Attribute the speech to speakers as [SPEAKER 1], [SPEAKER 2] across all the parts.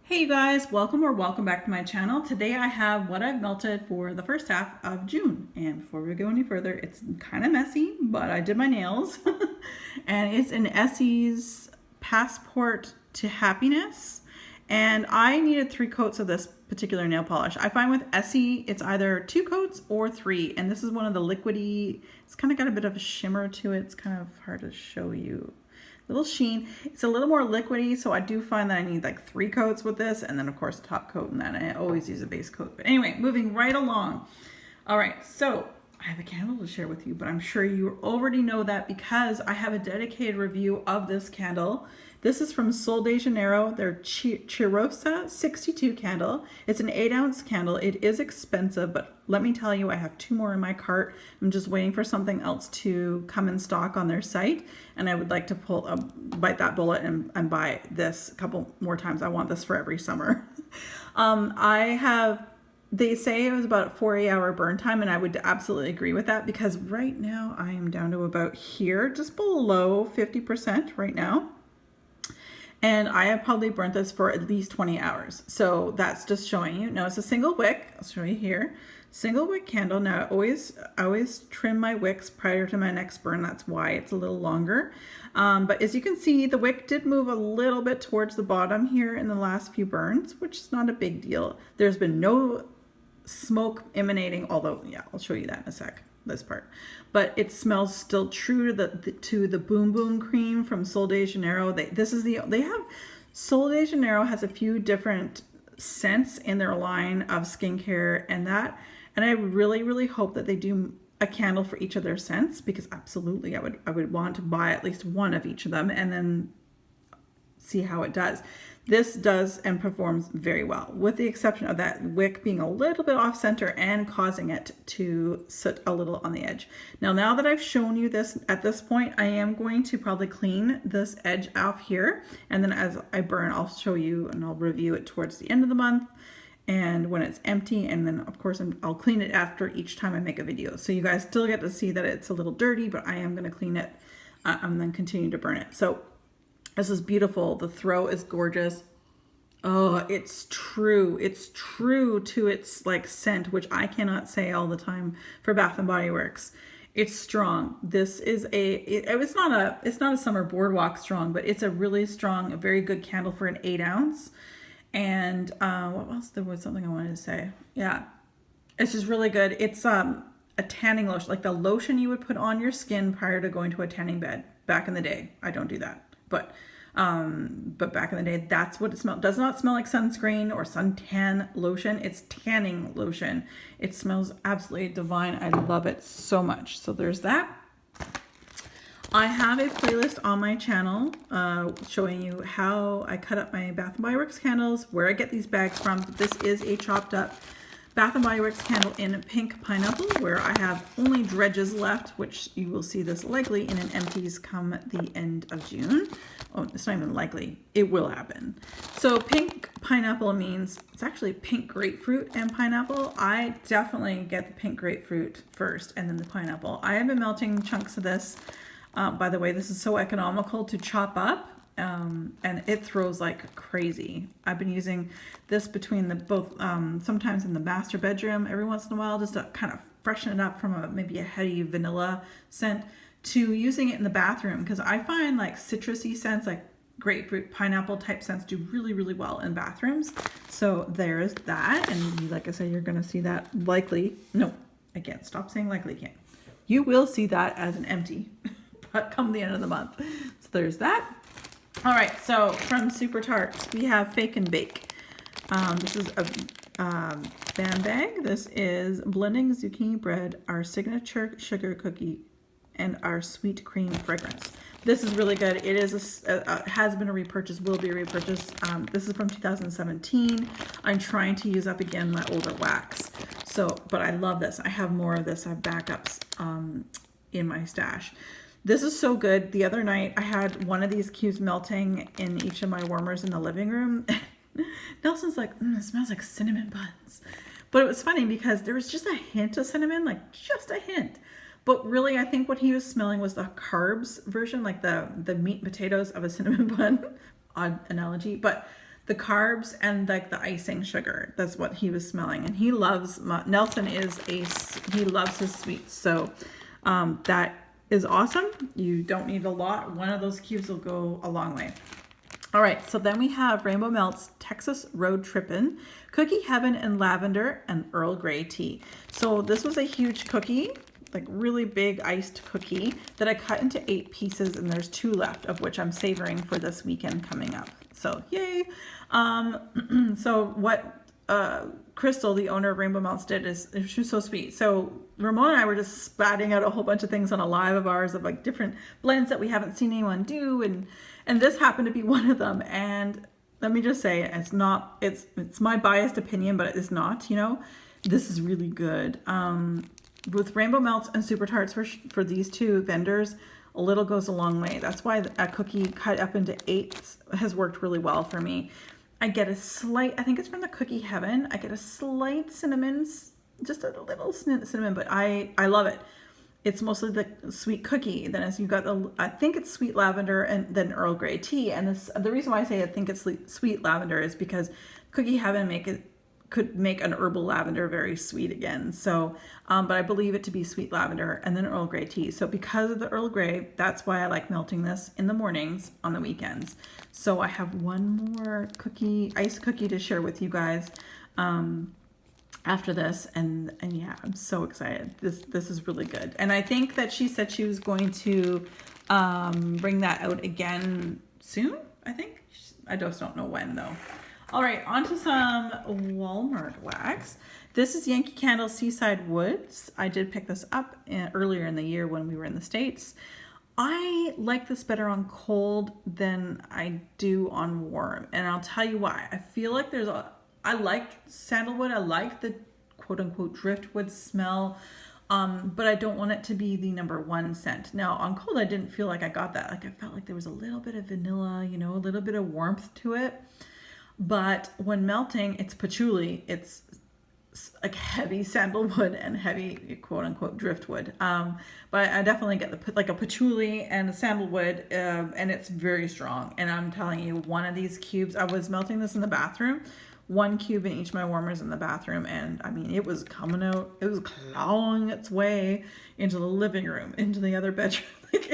[SPEAKER 1] Hey you guys, welcome back to my channel. Today I have what I've melted for the first half of June. And before we go any further, it's kind of messy, but I did my nails. And it's an Essie's Passport to Happiness. And I needed 3 coats of this particular nail polish. I find with Essie, it's either 2 coats or 3. And this is one of the liquidy, it's kind of got a bit of a shimmer to it. It's kind of hard to show you. Little sheen. It's a little more liquidy, so I do find that I need like 3 coats with this, and then of course a top coat, and then I always use a base coat. But anyway, moving right along. All right, so I have a candle to share with you, but I'm sure you already know that because I have a dedicated review of this candle. This is from Sol de Janeiro, their Chirosa 62 candle. It's an 8-ounce candle. It is expensive, but let me tell you, I have 2 more in my cart. I'm just waiting for something else to come in stock on their site, and I would like to bite that bullet and buy this a couple more times. I want this for every summer. They say it was about a 4-hour burn time, and I would absolutely agree with that because right now I am down to about here, just below 50% right now. And I have probably burnt this for at least 20 hours. So that's just showing you. Now it's a single wick. I'll show you here. Single wick candle. Now I always trim my wicks prior to my next burn. That's why it's a little longer. But as you can see, the wick did move a little bit towards the bottom here in the last few burns, which is not a big deal. There's been no smoke emanating, although, yeah, I'll show you that in a sec. This part, but it smells still true to the Boom Boom cream from Sol de Janeiro. Sol de Janeiro has a few different scents in their line of skincare, and I really hope that they do a candle for each of their scents, because absolutely I would want to buy at least one of each of them and then see how it does. This does and performs very well, with the exception of that wick being a little bit off center and causing it to sit a little on the edge. Now that I've shown you this at this point, I am going to probably clean this edge off here. And then as I burn, I'll show you and I'll review it towards the end of the month and when it's empty. And then of course I'll clean it after each time I make a video. So you guys still get to see that it's a little dirty, but I am going to clean it and then continue to burn it. So this is beautiful. The throw is gorgeous. Oh, it's true. It's true to its like scent, which I cannot say all the time for Bath and Body Works. It's strong. This is it's not a summer boardwalk strong, but it's a really strong, a very good candle for an 8-ounce. And what else? There was something I wanted to say. Yeah, it's just really good. It's a tanning lotion, like the lotion you would put on your skin prior to going to a tanning bed back in the day. I don't do that. But back in the day, that's what it smelled. Does not smell like sunscreen or suntan lotion. It's tanning lotion. It smells absolutely divine. I love it so much. So there's that. I have a playlist on my channel showing you how I cut up my Bath & Body Works candles, where I get these bags from. This is a chopped up Bath & Body Works candle in pink pineapple, where I have only dredges left, which you will see this likely in an empties come the end of June. Oh, it's not even likely. It will happen. So pink pineapple means it's actually pink grapefruit and pineapple. I definitely get the pink grapefruit first and then the pineapple. I have been melting chunks of this. By the way, this is so economical to chop up. And it throws like crazy. I've been using this between sometimes in the master bedroom every once in a while, just to kind of freshen it up from maybe a heady vanilla scent, to using it in the bathroom, because I find like citrusy scents, like grapefruit, pineapple type scents, do really well in bathrooms. So there's that. And like I said, you're going to see that likely. No, again, stop saying likely, can't. You will see that as an empty but come the end of the month. So there's that. All right, so from Super Tarts, we have Fake and Bake. This is a Sandbag. This is blending zucchini bread, our signature sugar cookie, and our sweet cream fragrance. This is really good. It is has been a repurchase, will be a repurchase. This is from 2017. I'm trying to use up again my older wax. But I love this. I have more of this. I have backups in my stash. This is so good. The other night I had one of these cubes melting in each of my warmers in the living room. Nelson's like, it smells like cinnamon buns. But it was funny because there was just a hint of cinnamon, like just a hint. But really, I think what he was smelling was the carbs version, like the meat and potatoes of a cinnamon bun. Odd analogy. But the carbs and like the icing sugar. That's what he was smelling. And he loves, Nelson he loves his sweets. So that is awesome. You don't need a lot. One of those cubes will go a long way. All right, so then we have Rainbow Melts Texas Road Trippin', Cookie Heaven and Lavender, and Earl Grey Tea. So this was a huge cookie, like really big iced cookie that I cut into 8 pieces, and there's 2 left, of which I'm savoring for this weekend coming up. So yay. So what Crystal, the owner of Rainbow Melts, did is, she was so sweet. So Ramona and I were just spatting out a whole bunch of things on a live of ours of like different blends that we haven't seen anyone do, and this happened to be one of them. And let me just say, it's my biased opinion, but it's not, you know, this is really good. With Rainbow Melts and Super Tarts for these 2 vendors, a little goes a long way. That's why a cookie cut up into 8 has worked really well for me. I get a slight, I think it's from the Cookie Heaven, I get a slight cinnamon, just a little cinnamon, but I love it. It's mostly the sweet cookie. Then as you got I think it's sweet lavender and then Earl Grey tea. And the reason why I say I think it's sweet lavender is because Cookie Heaven could make an herbal lavender very sweet again. So, but I believe it to be sweet lavender and then Earl Grey tea. So because of the Earl Grey, that's why I like melting this in the mornings on the weekends. So I have one more iced cookie to share with you guys after this. And yeah, I'm so excited. This is really good. And I think that she said she was going to bring that out again soon, I think. I just don't know when though. All right, on to some Walmart wax. This is Yankee Candle Seaside Woods. I did pick this up earlier in the year when we were in the States. I like this better on cold than I do on warm. And I'll tell you why. I feel like I like sandalwood. I like the quote unquote driftwood smell. But I don't want it to be the #1 scent. Now on cold, I didn't feel like I got that. Like I felt like there was a little bit of vanilla, you know, a little bit of warmth to it. But when melting, it's patchouli. It's like heavy sandalwood and heavy quote unquote driftwood. But I definitely get like a patchouli and a sandalwood, and it's very strong. And I'm telling you, one of these cubes, I was melting this in the bathroom, 1 cube in each of my warmers in the bathroom, and I mean, it was coming out, it was clawing its way into the living room, into the other bedroom. Like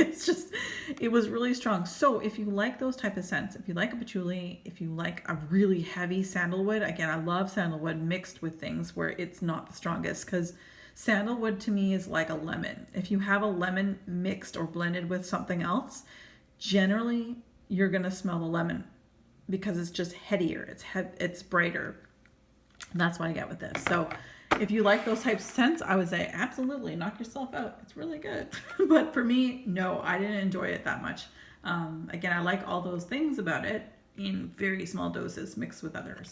[SPEAKER 1] it was really strong. So if you like those type of scents, if you like a patchouli, if you like a really heavy sandalwood, again, I love sandalwood mixed with things where it's not the strongest, because sandalwood to me is like a lemon. If you have a lemon mixed or blended with something else, generally you're going to smell the lemon because it's just headier, it's brighter. And that's what I get with this. So if you like those types of scents, I would say absolutely knock yourself out. It's really good. But for me, no, I didn't enjoy it that much. Again, I like all those things about it in very small doses mixed with others.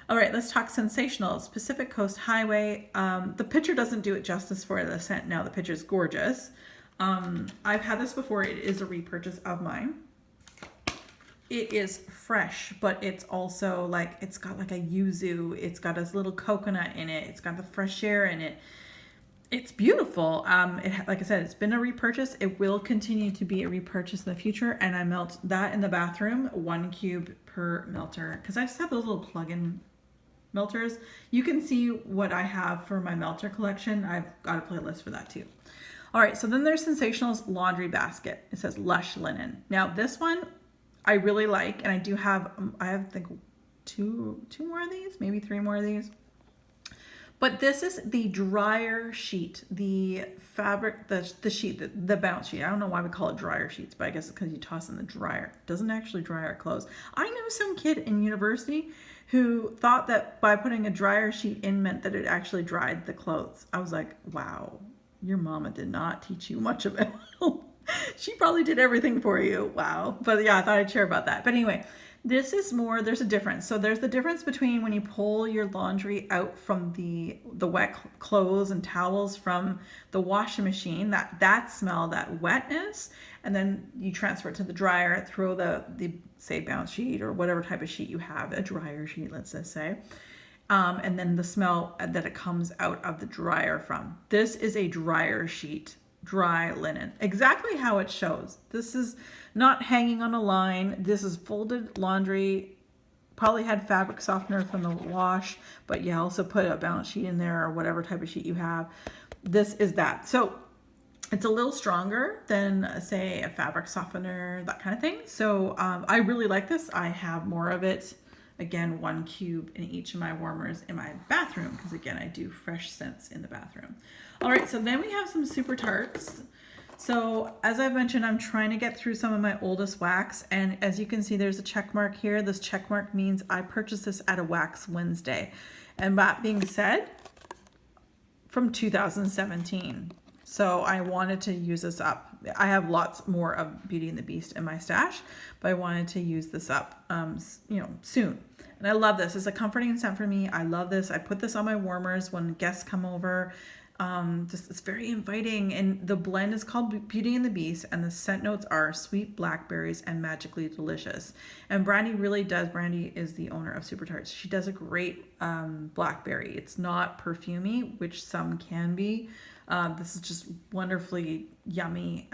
[SPEAKER 1] All right, let's talk Sensationals. Pacific Coast Highway. The picture doesn't do it justice for the scent. Now the picture is gorgeous. I've had this before. It is a repurchase of mine. It is fresh, but it's also like, it's got like a yuzu. It's got this little coconut in it. It's got the fresh air in it. It's beautiful. Like I said, it's been a repurchase. It will continue to be a repurchase in the future. And I melt that in the bathroom, 1 cube per melter. Because I just have those little plug-in melters. You can see what I have for my melter collection. I've got a playlist for that too. All right, so then there's Sensationals Laundry Basket. It says Lush Linen. Now this one I really like, and I have I think two more of these, maybe 3 more of these. But this is the dryer sheet, the fabric, the sheet, the bounce sheet. I don't know why we call it dryer sheets, but I guess it's because you toss in the dryer. It doesn't actually dry our clothes. I know some kid in university who thought that by putting a dryer sheet in meant that it actually dried the clothes. I was like, wow, your mama did not teach you much of it. She probably did everything for you. Wow. But yeah, I thought I'd share about that. But anyway, this is more, there's a difference. So there's the difference between when you pull your laundry out from the wet clothes and towels from the washing machine, that smell, that wetness, and then you transfer it to the dryer, throw the say bounce sheet or whatever type of sheet you have, a dryer sheet, let's just say. And then the smell that it comes out of the dryer from. This is a dryer sheet. Dry linen, exactly how it shows. This is not hanging on a line. This is folded laundry probably had fabric softener from the wash, but you also put a balance sheet in there or whatever type of sheet you have. This is that. So it's a little stronger than, say, a fabric softener, that kind of thing. So I really like this. I have more of it. Again, 1 cube in each of my warmers in my bathroom, because again, I do fresh scents in the bathroom. All right, so then we have some Super Tarts. So as I've mentioned, I'm trying to get through some of my oldest wax, and as you can see, there's a check mark here. This check mark means I purchased this at a Wax Wednesday. And that being said, from 2017. So I wanted to use this up. I have lots more of Beauty and the Beast in my stash, but I wanted to use this up, soon. And I love this. It's a comforting scent for me. I love this. I put this on my warmers when guests come over. It's very inviting, and the blend is called Beauty and the Beast, and the scent notes are sweet blackberries and magically delicious. And Brandy is the owner of Super Tarts. She does a great blackberry. It's not perfumey, which some can be. This is just wonderfully yummy,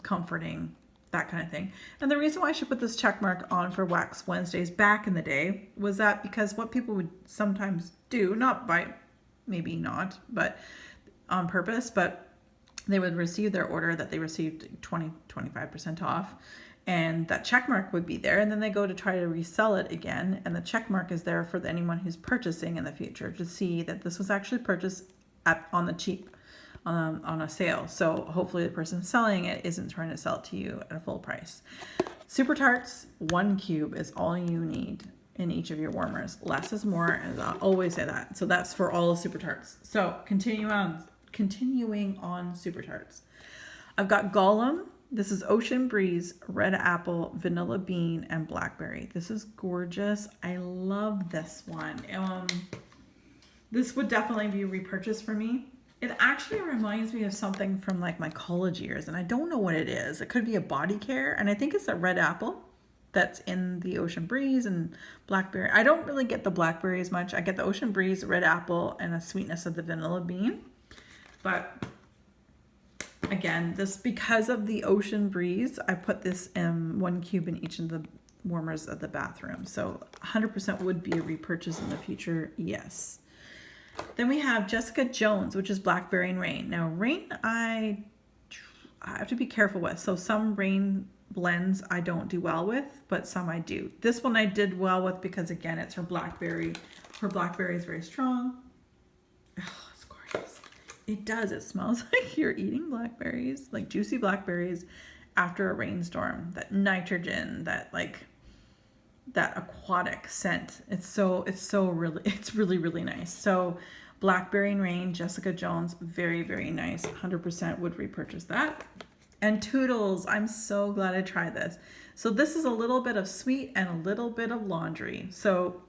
[SPEAKER 1] comforting, that kind of thing. And the reason why I should put this check mark on for Wax Wednesdays back in the day was that because what people would sometimes do, maybe not, but on purpose, but they would receive their order that they received 25% off, and that check mark would be there, and then they go to try to resell it again, and the check mark is there for anyone who's purchasing in the future to see that this was actually purchased on the cheap, on a sale. So hopefully the person selling it isn't trying to sell it to you at a full price. Super Tarts, 1 cube is all you need in each of your warmers. Less is more, and I'll always say that. So that's for all the Super Tarts. So continuing on Super Tarts. I've got Gollum. This is Ocean Breeze, Red Apple, Vanilla Bean, and Blackberry. This is gorgeous. I love this one. This would definitely be repurchased for me. It actually reminds me of something from like my college years, and I don't know what it is. It could be a body care, and I think it's a Red Apple that's in the Ocean Breeze and Blackberry. I don't really get the Blackberry as much. I get the Ocean Breeze, Red Apple, and a sweetness of the Vanilla Bean. But again, because of the Ocean Breeze, I put this 1 cube in each of the warmers of the bathroom. So 100% would be a repurchase in the future, yes. Then we have Jessica Jones, which is Blackberry and Rain. Now, Rain, I have to be careful with. So some Rain blends I don't do well with, but some I do. This one I did well with because, again, it's her Blackberry. Her Blackberry is very strong. Oh, it's gorgeous. It does. It smells like you're eating blackberries, like juicy blackberries after a rainstorm. That nitrogen, that aquatic scent. It's really, really nice. So Blackberry and Rain, Jessica Jones, very, very nice. 100% would repurchase that. And Toodles, I'm so glad I tried this. So this is a little bit of sweet and a little bit of laundry. So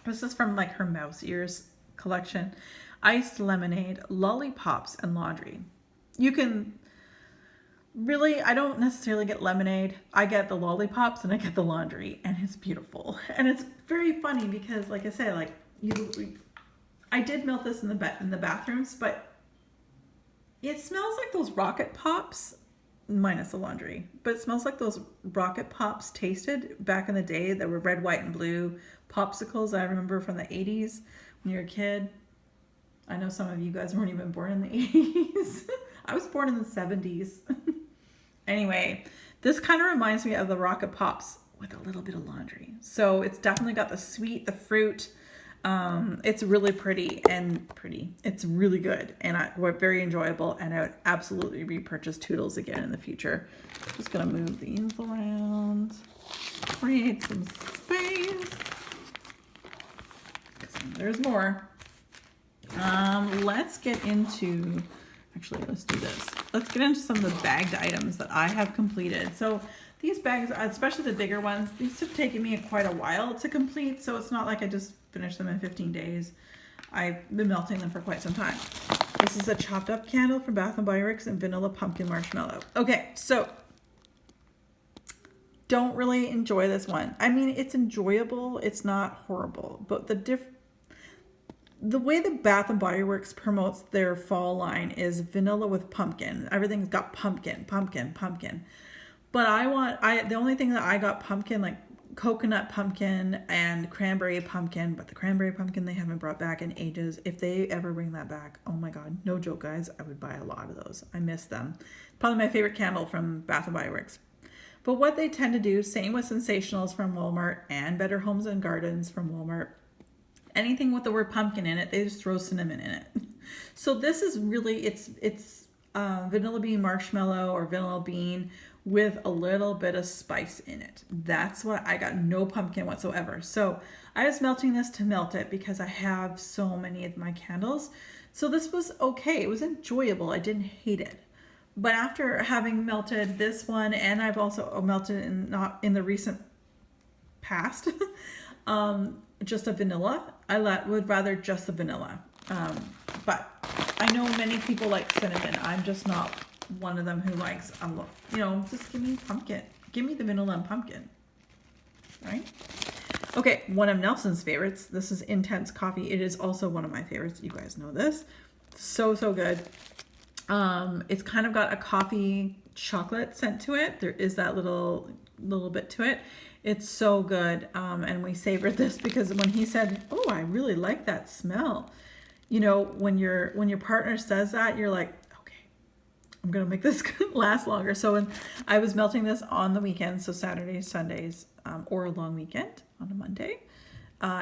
[SPEAKER 1] this is from like her Mouse Ears collection. Iced lemonade, lollipops, and laundry. You can really, I don't necessarily get lemonade. I get the lollipops and I get the laundry, and it's beautiful. And it's very funny because, like I say, I did melt this in the bathrooms, but it smells like those Rocket Pops, minus the laundry. But it smells like those Rocket Pops tasted back in the day that were red, white, and blue popsicles I remember from the 80s when you were a kid. I know some of you guys weren't even born in the 80s. I was born in the 70s. Anyway, this kind of reminds me of the Rocket Pops with a little bit of laundry. So it's definitely got the sweet, the fruit. It's really pretty. It's really good and very enjoyable. And I would absolutely repurchase Toodles again in the future. Just gonna move these around, create some space. There's more. Let's get into. Actually, let's do this. Let's get into some of the bagged items that I have completed. So these bags, especially the bigger ones, these have taken me quite a while to complete. So it's not like I just finished them in 15 days. I've been melting them for quite some time. This is a chopped up candle from Bath & Body Works and vanilla pumpkin marshmallow. Okay, so don't really enjoy this one. I mean, it's enjoyable. It's not horrible, but the way the Bath & Body Works promotes their fall line is vanilla with pumpkin. Everything's got pumpkin. But the only thing that I got pumpkin, like coconut pumpkin and cranberry pumpkin, but the cranberry pumpkin they haven't brought back in ages. If they ever bring that back, oh my God, no joke, guys, I would buy a lot of those. I miss them. Probably my favorite candle from Bath & Body Works. But what they tend to do, same with Sensationals from Walmart and Better Homes and Gardens from Walmart, anything with the word pumpkin in it, they just throw cinnamon in it. So this is really, it's vanilla bean marshmallow or vanilla bean with a little bit of spice in it. That's what I got, no pumpkin whatsoever. So I was melting this to melt it because I have so many of my candles. So this was okay. It was enjoyable. I didn't hate it. But after having melted this one, and I've also melted not in the recent past, just a vanilla. I would rather just the vanilla. But I know many people like cinnamon. I'm just not one of them who likes, just give me pumpkin. Give me the vanilla and pumpkin, right? Okay, one of Nelson's favorites. This is Intense Coffee. It is also one of my favorites. You guys know this. So good. It's kind of got a coffee chocolate scent to it. There is that little bit to it. It's so good. And we savored this because when he said, "Oh, I really like that smell," when your partner says that, you're like, I'm going to make this last longer. So when I was melting this on the weekend, so Saturdays, Sundays, or a long weekend on a Monday,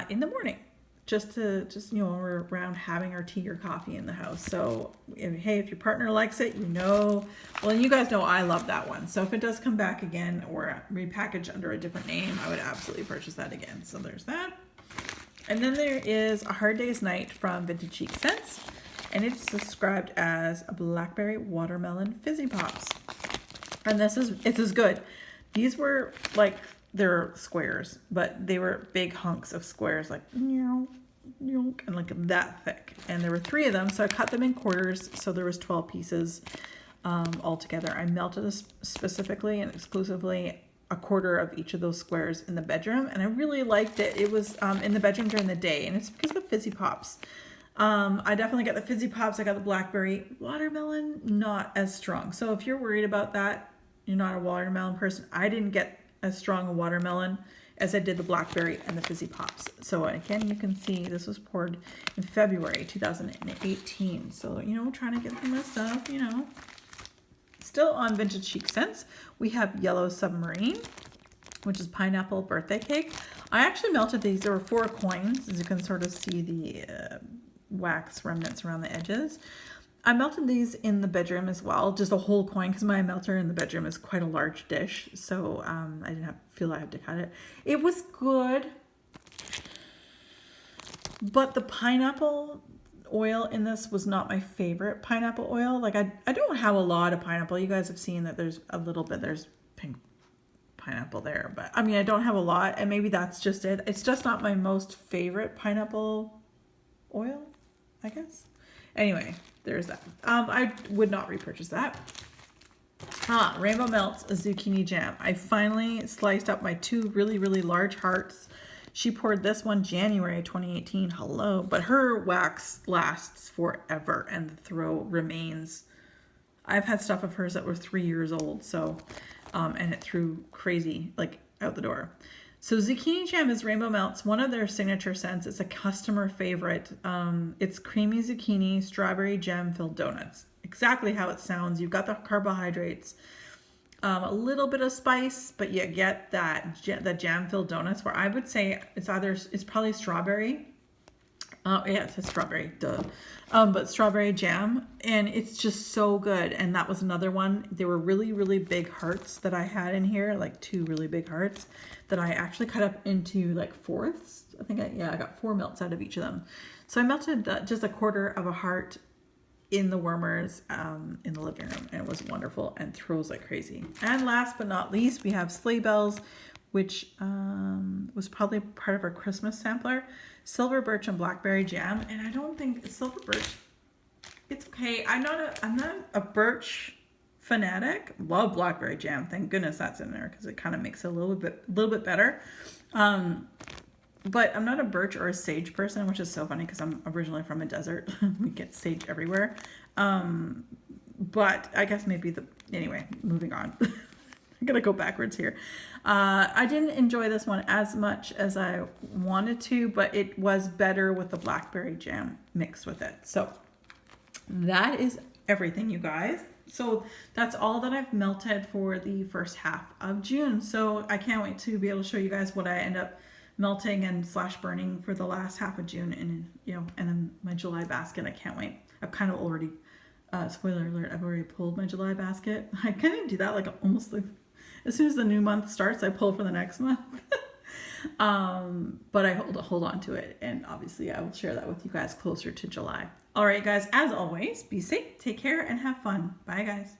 [SPEAKER 1] in the morning, just we're around having our tea or coffee in the house. So hey, if your partner likes it, well, and you guys know I love that one. So if it does come back again or repackaged under a different name, I would absolutely purchase that again. So there's that. And then there is A Hard Day's Night from Vintage Chic Scents. And it's described as a Blackberry Watermelon Fizzy Pops. And it's as good. These were they're squares, but they were big hunks of squares, and like that thick. And there were 3 of them, so I cut them in quarters. So there was 12 pieces altogether. I melted this specifically and exclusively a quarter of each of those squares in the bedroom. And I really liked it. It was in the bedroom during the day, and it's because of the Fizzy Pops. I definitely got the Fizzy Pops. I got the Blackberry. Watermelon, not as strong. So if you're worried about that, you're not a watermelon person. I didn't get as strong a watermelon as I did the Blackberry and the Fizzy Pops. So again, you can see this was poured in February 2018. So, trying to get through my stuff, Still on Vintage Chic Scents, we have Yellow Submarine, which is pineapple birthday cake. I actually melted these. There were 4 coins, as you can sort of see the wax remnants around the edges. I melted these in the bedroom as well, just a whole coin, because my melter in the bedroom is quite a large dish, so I didn't feel I had to cut it. It was good, but the pineapple oil in this was not my favorite pineapple oil. I don't have a lot of pineapple. You guys have seen that there's a little bit, there's pink pineapple there, but I don't have a lot, and maybe that's just it. It's just not my most favorite pineapple oil, I guess. Anyway, there's that. I would not repurchase that. Rainbow Melts a zucchini jam. I finally sliced up my 2 really large hearts. She poured this one January 2018. Hello, but her wax lasts forever, and the throw remains. I've had stuff of hers that were 3 years old, so and it threw crazy out the door. So zucchini jam is Rainbow Melts, one of their signature scents. It's a customer favorite. It's creamy zucchini, strawberry jam filled donuts. Exactly how it sounds. You've got the carbohydrates, a little bit of spice, but you get the jam filled donuts, where I would say it's probably strawberry. Yeah, it says strawberry, duh. But strawberry jam, and it's just so good. And that was another one. There were really big hearts that I had in here, 2 really big hearts that I actually cut up into fourths. I think I got 4 melts out of each of them. So I melted just a quarter of a heart in the warmers in the living room, and it was wonderful and throws like crazy. And last but not least, we have Sleigh Bells, which was probably part of our Christmas sampler. Silver Birch and Blackberry Jam, and I don't think Silver Birch, it's okay. I'm not a birch fanatic. Love Blackberry Jam. Thank goodness that's in there, because it kind of makes it a little bit better. But I'm not a birch or a sage person, which is so funny because I'm originally from a desert. We get sage everywhere. But I guess maybe anyway, moving on. I'm gonna go backwards here. I didn't enjoy this one as much as I wanted to, but it was better with the blackberry jam mixed with it. So that is everything, you guys. So that's all that I've melted for the first half of June. So I can't wait to be able to show you guys what I end up melting and slash burning for the last half of June, and and then my July basket. I can't wait. I've kind of already, spoiler alert, I've already pulled my July basket. I kind of do that like almost like as soon as the new month starts, I pull for the next month. But I hold on to it, and obviously I will share that with you guys closer to July. All right, guys, as always, be safe, take care, and have fun. Bye, guys.